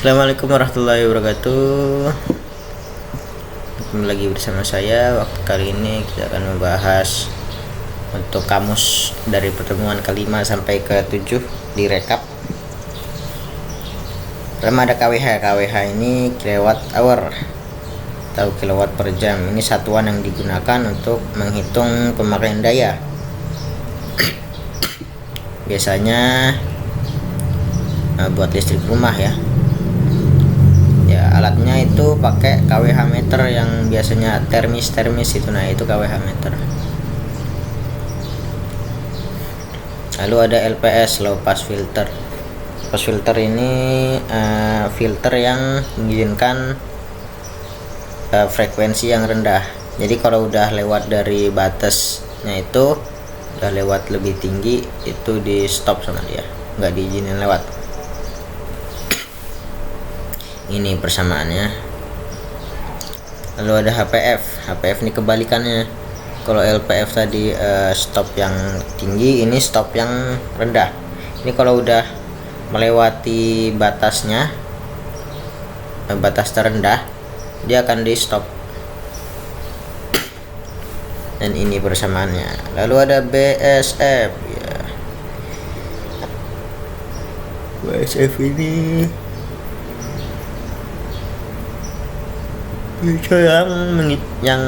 Assalamualaikum warahmatullahi wabarakatuh. Kembali lagi bersama saya. Waktu kali ini kita akan membahas untuk kamus dari pertemuan ke-5 sampai ke-7 direkap. Pertama ada KWH. KWH ini kilowatt hour atau kilowatt per jam. Ini satuan yang digunakan untuk menghitung pemakaian daya. Biasanya buat listrik rumah ya. Alatnya itu pakai KWH meter yang biasanya termis itu, nah itu KWH meter. Lalu ada LPS, low pass filter. Pass filter ini filter yang mengizinkan frekuensi yang rendah. Jadi kalau udah lewat dari batasnya itu, udah lewat lebih tinggi, itu di stop sama dia, nggak diizinin lewat. Ini persamaannya. Lalu ada HPF. HPF ini kebalikannya. Kalau LPF tadi stop yang tinggi, ini stop yang rendah. Ini kalau udah melewati batasnya, batas terendah, dia akan di stop. Dan ini persamaannya. Lalu ada BSF ya. BSF ini yang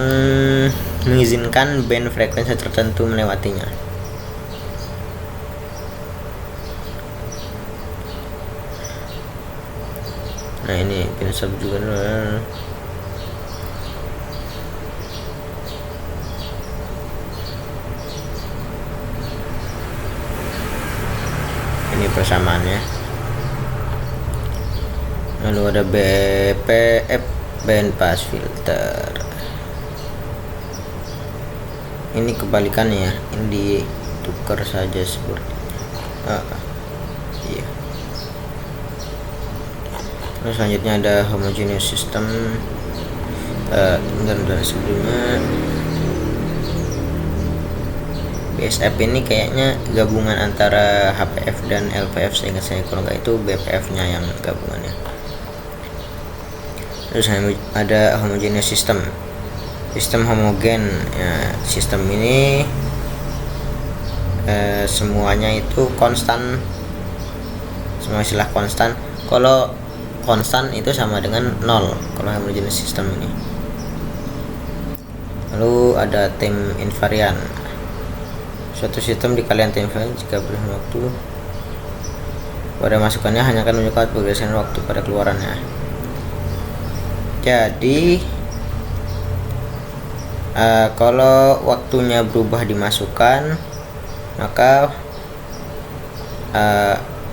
mengizinkan band frekuensi tertentu melewatinya. Nah ini pin sub juga. Ini persamaannya. Lalu ada BPF, band pass filter. Ini kebalikannya ya, ini ditukar saja seperti iya. Terus selanjutnya ada homogeneous system. Bentar sebelumnya BSF ini kayaknya gabungan antara HPF dan LPF, seingat saya. Kalau nggak itu BPF nya yang gabungannya. Terus ada homogeneous system. Sistem homogen ya, sistem ini semuanya itu konstan, semua istilah konstan. Kalau konstan itu sama dengan 0 kalau homogeneous system ini. Lalu ada time invariant. Suatu sistem dikalikan time invariant jika berikan waktu pada masukannya hanya akan menunjukkan pergerakan waktu pada keluarannya. Jadi kalau waktunya berubah dimasukkan, maka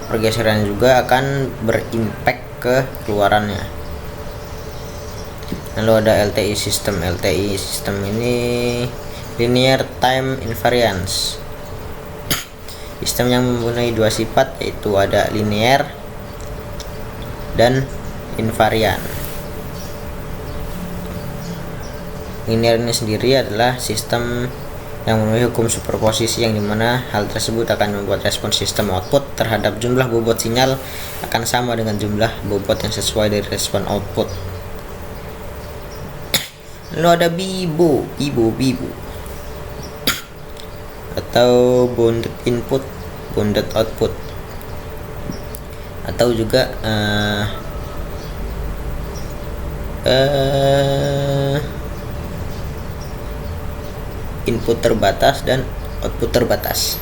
pergeseran juga akan berimpact ke keluarannya. Lalu ada LTI system. LTI system ini linear time invariance. Sistem yang mempunyai dua sifat, yaitu ada linear dan invarian. Linear ini sendiri adalah sistem yang memenuhi hukum superposisi, yang dimana hal tersebut akan membuat respon sistem output terhadap jumlah bobot sinyal akan sama dengan jumlah bobot yang sesuai dari respon output. Lalu ada BIBO atau bounded input, bounded output, atau juga input terbatas dan output terbatas.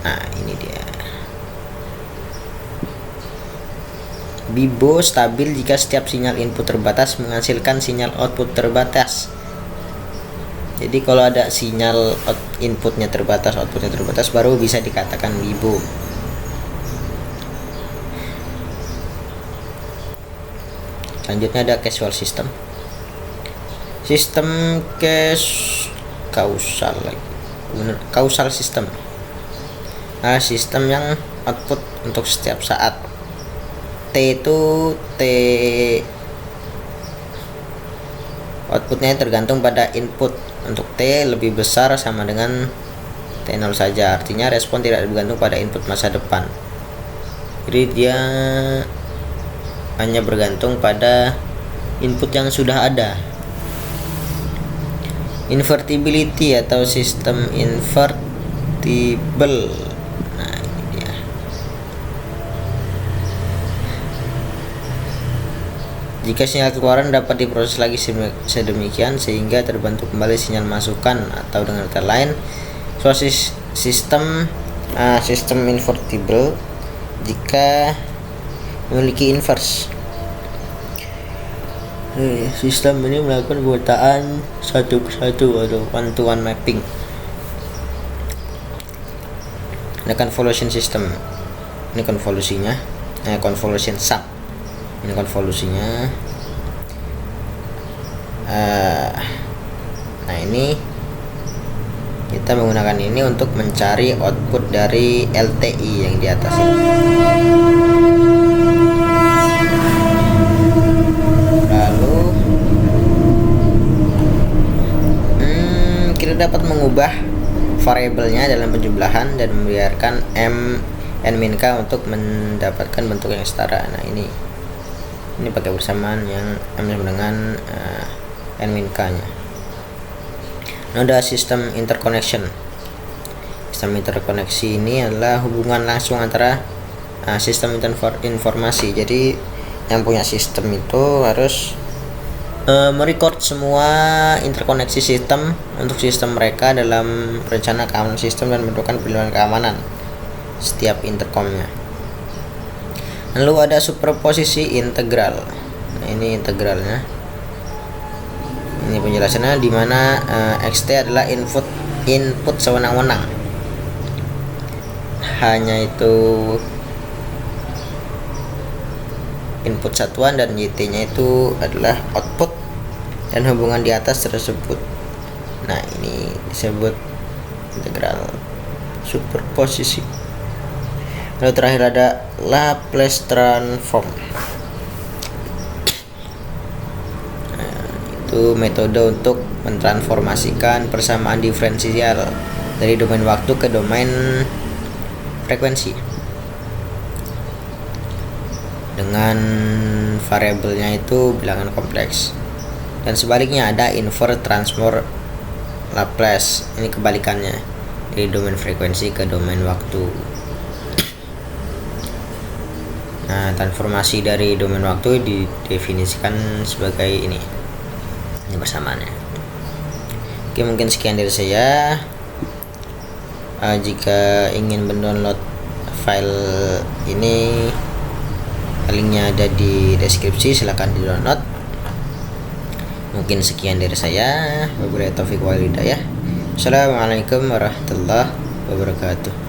Nah ini dia. BIBO stabil jika setiap sinyal input terbatas menghasilkan sinyal output terbatas. Jadi kalau ada sinyal inputnya terbatas, outputnya terbatas, baru bisa dikatakan BIBO. Selanjutnya ada causal system. Sistem causal system. Nah, sistem yang output untuk setiap saat. T itu outputnya tergantung pada input. Untuk T lebih besar sama dengan T0 saja, artinya respon tidak bergantung pada input masa depan. Jadi dia hanya bergantung pada input yang sudah ada. Invertibility atau sistem invertible. Nah, ini dia. Jika sinyal keluaran dapat diproses lagi sedemikian sehingga terbentuk kembali sinyal masukan, atau dengan kata lain, sistem invertible jika memiliki inverse. Sistem ini melakukan pemetaan satu persatu atau one-to-one mapping. Ini convolution system. Ini konvolusinya. Convolution sum. Ini konvolusinya. Nah, ini kita menggunakan ini untuk mencari output dari LTI yang di atas ini. Lalu kita dapat mengubah variabelnya dalam penjumlahan dan membiarkan n min k untuk mendapatkan bentuk yang setara. Nah, ini pakai bersamaan yang m sama dengan n min k nya. Noda sistem interconnection. Sistem interkoneksi ini adalah hubungan langsung antara sistem informasi. Jadi yang punya sistem itu harus merecord semua interkoneksi sistem untuk sistem mereka dalam rencana keamanan sistem dan menentukan pilihan keamanan setiap intercomnya. Lalu ada superposisi integral. Nah, ini integralnya. Ini penjelasannya, di mana xt adalah input sewenang-wenang. Hanya itu input satuan dan yt-nya itu adalah output dan hubungan di atas tersebut. Nah, ini disebut integral superposisi. Lalu terakhir ada Laplace transform. Itu metode untuk mentransformasikan persamaan diferensial dari domain waktu ke domain frekuensi dengan variabelnya itu bilangan kompleks. Dan sebaliknya ada inverse transform Laplace. Ini kebalikannya, dari domain frekuensi ke domain waktu. Nah, transformasi dari domain waktu didefinisikan sebagai ini persamaannya. Oke, mungkin sekian dari saya. Jika ingin mendownload file ini, linknya ada di deskripsi, silahkan di download. Mungkin sekian dari saya. Wabillahi taufiq wal hidayah. Assalamualaikum warahmatullahi wabarakatuh.